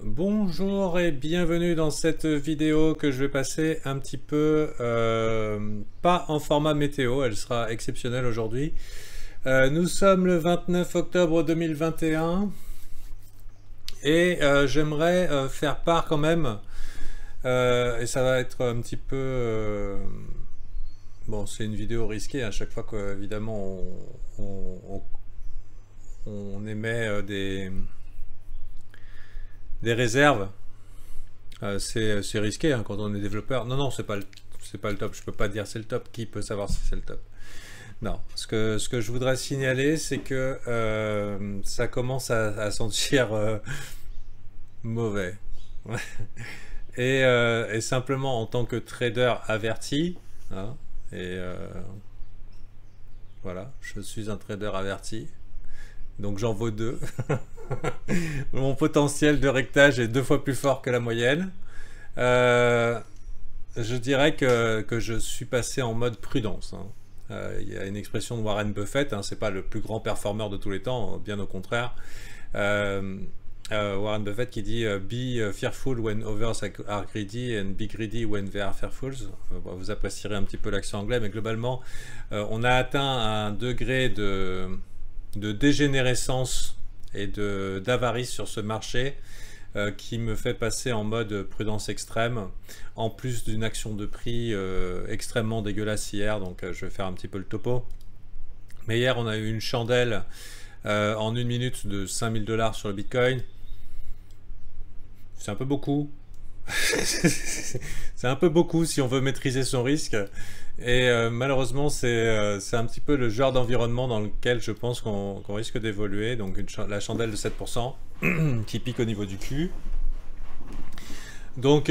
Bonjour et bienvenue dans cette vidéo que je vais passer un petit peu, pas en format météo, elle sera exceptionnelle aujourd'hui. Nous sommes le 29 octobre 2021 et j'aimerais faire part quand même, et ça va être un petit peu... bon, c'est une vidéo risquée à chaque fois qu'évidemment on émet des réserves. C'est risqué hein, quand on est développeur. Non, non, c'est pas le top. Je peux pas dire c'est le top. Qui peut savoir si c'est le top? Non. Ce que je voudrais signaler, c'est que ça commence à sentir mauvais. Et simplement en tant que trader averti, hein, et voilà, je suis un trader averti. Donc j'en vaux deux. Mon potentiel de rectage est 2 fois plus fort que la moyenne. Je dirais que je suis passé en mode prudence. Hein. Il y a une expression de Warren Buffett, hein, c'est pas le plus grand performeur de tous les temps, bien au contraire. Warren Buffett qui dit Be fearful when others are greedy and be greedy when they are fearful. Vous apprécierez un petit peu l'accent anglais, mais globalement, on a atteint un degré de dégénérescence et d'avarice sur ce marché qui me fait passer en mode prudence extrême, en plus d'une action de prix extrêmement dégueulasse hier, donc je vais faire un petit peu le topo. Mais hier on a eu une chandelle en 1 minute de 5000 $ sur le Bitcoin. C'est un peu beaucoup. C'est un peu beaucoup si on veut maîtriser son risque. Et malheureusement, c'est un petit peu le genre d'environnement dans lequel je pense qu'on risque d'évoluer. Donc la chandelle de 7% qui pique au niveau du cul. Donc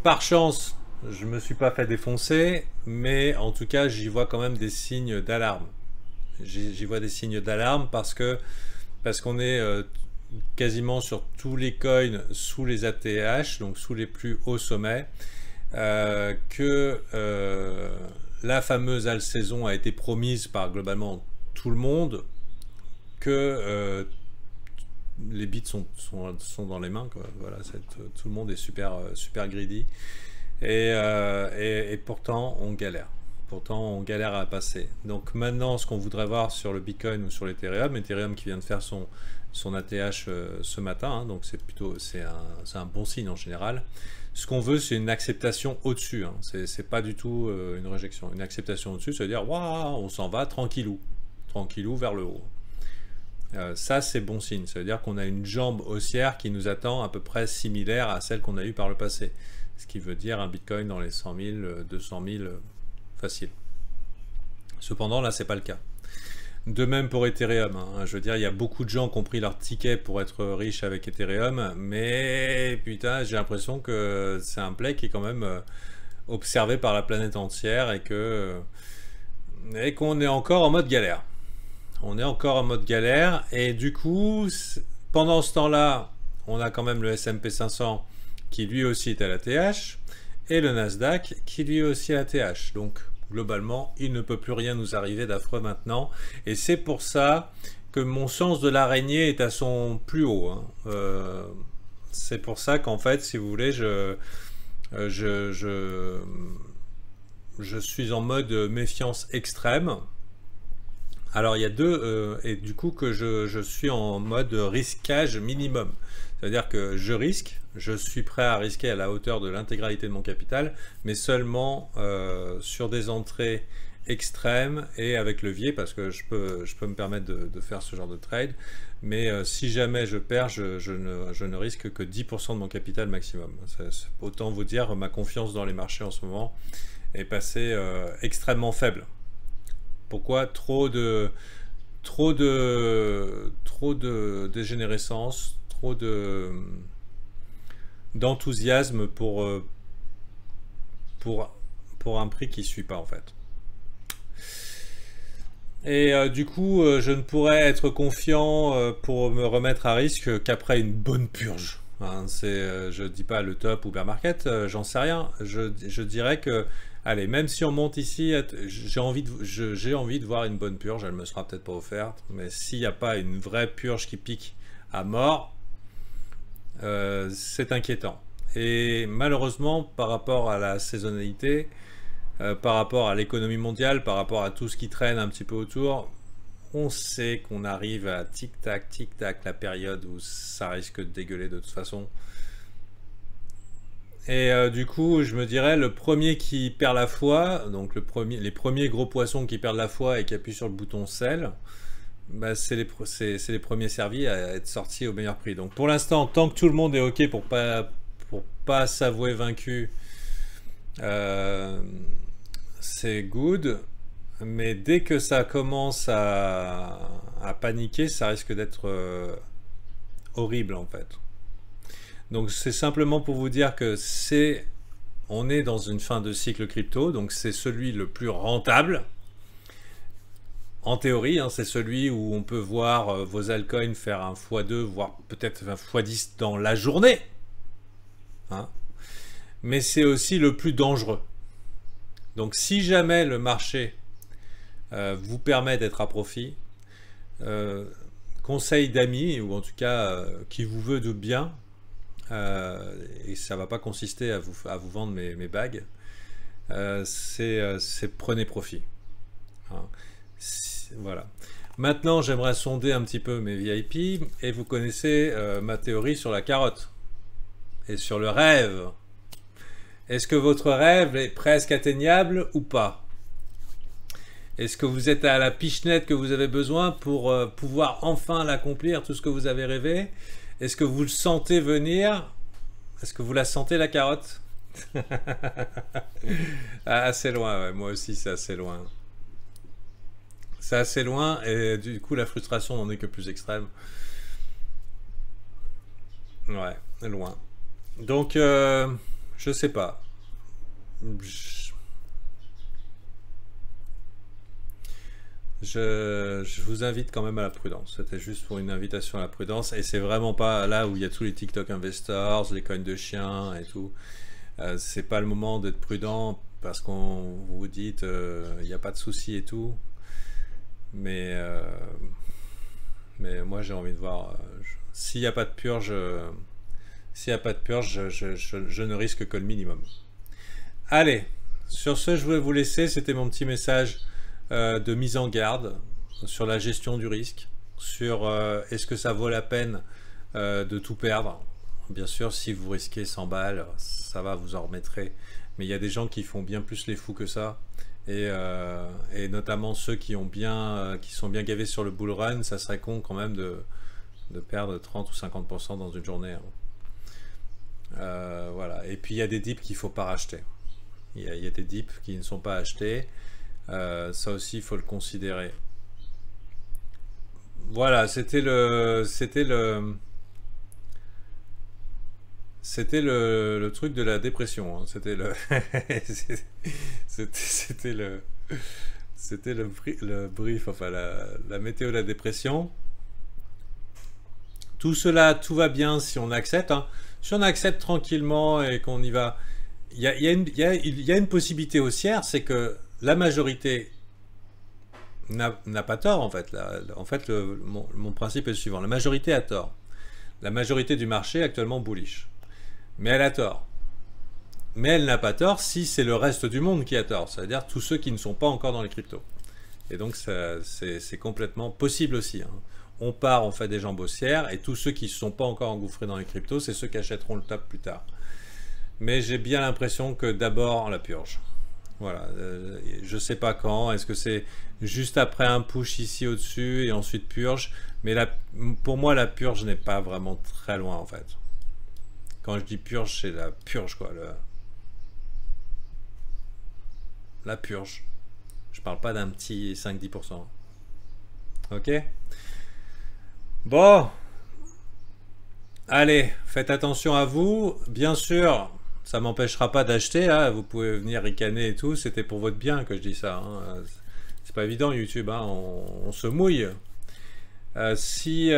par chance, je me suis pas fait défoncer, mais en tout cas, j'y vois quand même des signes d'alarme. J'y vois des signes d'alarme parce qu'on est quasiment sur tous les coins sous les ATH, donc sous les plus hauts sommets. Que la fameuse halle saison a été promise par globalement tout le monde, que les bits sont dans les mains, quoi. Voilà, tout le monde est super greedy et pourtant on galère. Pourtant, on galère à passer. Donc maintenant, ce qu'on voudrait voir sur le Bitcoin ou sur l'Ethereum qui vient de faire son ATH ce matin, hein, donc c'est un bon signe en général. Ce qu'on veut, c'est une acceptation au-dessus. Hein. C'est pas du tout une réjection. Une acceptation au-dessus, ça veut dire waouh, on s'en va tranquillou vers le haut. Ça, c'est bon signe. Ça veut dire qu'on a une jambe haussière qui nous attend à peu près similaire à celle qu'on a eue par le passé. Ce qui veut dire un Bitcoin dans les 100 000, 200 000 facile. Cependant, là, c'est pas le cas. De même pour Ethereum. Hein. Je veux dire, il y a beaucoup de gens qui ont pris leur ticket pour être riches avec Ethereum, mais putain, j'ai l'impression que c'est un play qui est quand même observé par la planète entière et qu'on est encore en mode galère. On est encore en mode galère et du coup, pendant ce temps-là, on a quand même le S&P 500 qui lui aussi est à la TH et le Nasdaq qui lui aussi est à la TH. Donc globalement, il ne peut plus rien nous arriver d'affreux maintenant. Et c'est pour ça que mon sens de l'araignée est à son plus haut. Hein. C'est pour ça qu'en fait, si vous voulez, je suis en mode méfiance extrême. Alors il y a deux, et du coup que je suis en mode risquage minimum. C'est-à-dire que je suis prêt à risquer à la hauteur de l'intégralité de mon capital, mais seulement sur des entrées extrêmes et avec levier, parce que je peux me permettre de faire ce genre de trade. Mais si jamais je perds, je ne risque que 10% de mon capital maximum. Autant vous dire, ma confiance dans les marchés en ce moment est passée extrêmement faible. Pourquoi? Trop de dégénérescence, trop d'enthousiasme pour un prix qui ne suit pas en fait. Et du coup, je ne pourrais être confiant pour me remettre à risque qu'après une bonne purge. Hein, je dis pas le top ou bear market, j'en sais rien. Je dirais que, allez, même si on monte ici, j'ai envie de voir une bonne purge. Elle me sera peut-être pas offerte, mais s'il n'y a pas une vraie purge qui pique à mort, c'est inquiétant. Et malheureusement, par rapport à la saisonnalité, par rapport à l'économie mondiale, par rapport à tout ce qui traîne un petit peu autour, on sait qu'on arrive à tic-tac, la période où ça risque de dégueuler de toute façon. Et du coup, je me dirais, le premier qui perd la foi, donc les premiers gros poissons qui perdent la foi et qui appuient sur le bouton sell, bah, c'est les premiers servis à être sortis au meilleur prix. Donc pour l'instant, tant que tout le monde est OK pour pas s'avouer vaincu, c'est good. Mais dès que ça commence à paniquer, ça risque d'être horrible en fait. Donc c'est simplement pour vous dire que on est dans une fin de cycle crypto, donc c'est celui le plus rentable. En théorie, hein, c'est celui où on peut voir vos altcoins faire un x2, voire peut-être un x10 dans la journée. Hein. Mais c'est aussi le plus dangereux. Donc si jamais le marché vous permet d'être à profit, conseil d'amis, ou en tout cas qui vous veut du bien, et ça ne va pas consister à vous vendre mes bagues, c'est prenez profit. Hein. Voilà. Maintenant, j'aimerais sonder un petit peu mes VIP, et vous connaissez ma théorie sur la carotte et sur le rêve. Est-ce que votre rêve est presque atteignable ou pas? Est-ce que vous êtes à la pichenette que vous avez besoin pour pouvoir enfin l'accomplir, tout ce que vous avez rêvé? Est-ce que vous le sentez venir? Est-ce que vous la sentez, la carotte? Ah, assez loin, ouais. Moi aussi c'est assez loin. C'est assez loin et du coup la frustration n'en est que plus extrême. Ouais, loin. Donc, je sais pas. Je vous invite quand même à la prudence. C'était juste pour une invitation à la prudence. Et c'est vraiment pas là où il y a tous les TikTok investors, les coins de chiens et tout. C'est pas le moment d'être prudent parce qu'on vous dites il n'y a pas de souci et tout. Mais moi j'ai envie de voir. S'il n'y a pas de purge, je ne risque que le minimum. Allez, sur ce, je voulais vous laisser. C'était mon petit message de mise en garde sur la gestion du risque, sur est-ce que ça vaut la peine de tout perdre. Bien sûr, si vous risquez 100 balles, ça va, vous en remettrez. Mais il y a des gens qui font bien plus les fous que ça. Et notamment ceux qui sont bien gavés sur le bull run, ça serait con quand même de perdre 30 ou 50% dans une journée. Hein. Voilà. Et puis il y a des dips qu'il ne faut pas racheter. Il y a des dips qui ne sont pas achetés. Ça aussi, il faut le considérer. Voilà, c'était le truc de la dépression. Hein. C'était le brief, enfin la météo de la dépression. Tout cela, tout va bien si on accepte. Hein. Si on accepte tranquillement et qu'on y va, il y a une possibilité haussière, c'est que la majorité n'a pas tort en fait. Mon principe est le suivant. La majorité a tort. La majorité du marché est actuellement bullish. Mais elle a tort. Mais elle n'a pas tort si c'est le reste du monde qui a tort. C'est-à-dire tous ceux qui ne sont pas encore dans les cryptos. Et donc c'est complètement possible aussi. Hein. On part, on fait des jambes haussières. Et tous ceux qui ne sont pas encore engouffrés dans les cryptos, c'est ceux qui achèteront le top plus tard. Mais j'ai bien l'impression que d'abord on la purge. Voilà, je sais pas quand, est-ce que c'est juste après un push ici au-dessus et ensuite purge, mais pour moi la purge n'est pas vraiment très loin en fait. Quand je dis purge, c'est la purge quoi, la purge. Je parle pas d'un petit 5-10%. Ok? Bon, allez, faites attention à vous, bien sûr. Ça m'empêchera pas d'acheter, hein. Vous pouvez venir ricaner et tout, c'était pour votre bien que je dis ça. Hein. C'est pas évident YouTube, hein. On se mouille. Sachez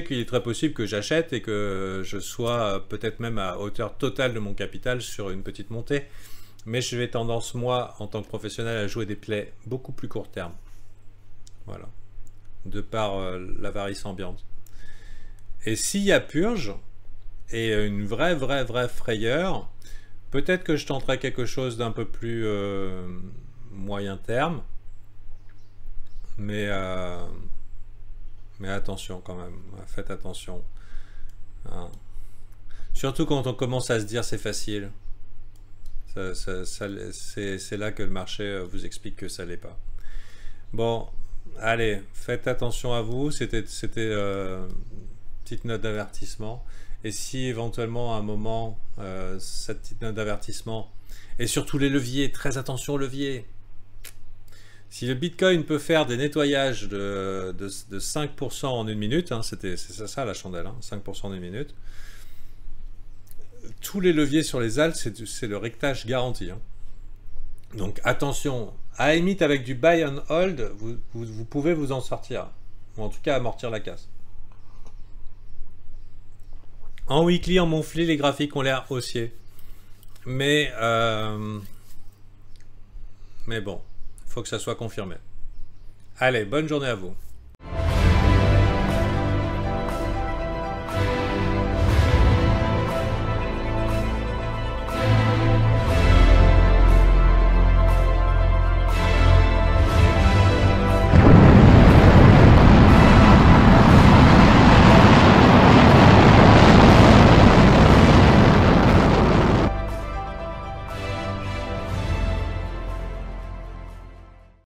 qu'il est très possible que j'achète et que je sois peut-être même à hauteur totale de mon capital sur une petite montée. Mais je vais tendance, moi, en tant que professionnel, à jouer des plays beaucoup plus court terme. Voilà. De par l'avarice ambiante. Et s'il y a purge et une vraie frayeur, peut-être que je tenterai quelque chose d'un peu plus moyen terme, mais attention quand même, faites attention. Hein. Surtout quand on commence à se dire c'est facile. C'est là que le marché vous explique que ça l'est pas. Bon, allez, faites attention à vous. C'était petite note d'avertissement. Et si éventuellement à un moment, cette petite note d'avertissement, et surtout les leviers, très attention aux leviers. Si le Bitcoin peut faire des nettoyages de 5% en une minute, hein, c'est ça la chandelle, hein, 5% en une minute, tous les leviers sur les alts, c'est le rectage garanti. Hein. Donc attention, à la limite avec du buy and hold, vous pouvez vous en sortir, ou en tout cas amortir la casse. En weekly, en monthly, les graphiques ont l'air haussiers. Mais bon, il faut que ça soit confirmé. Allez, bonne journée à vous.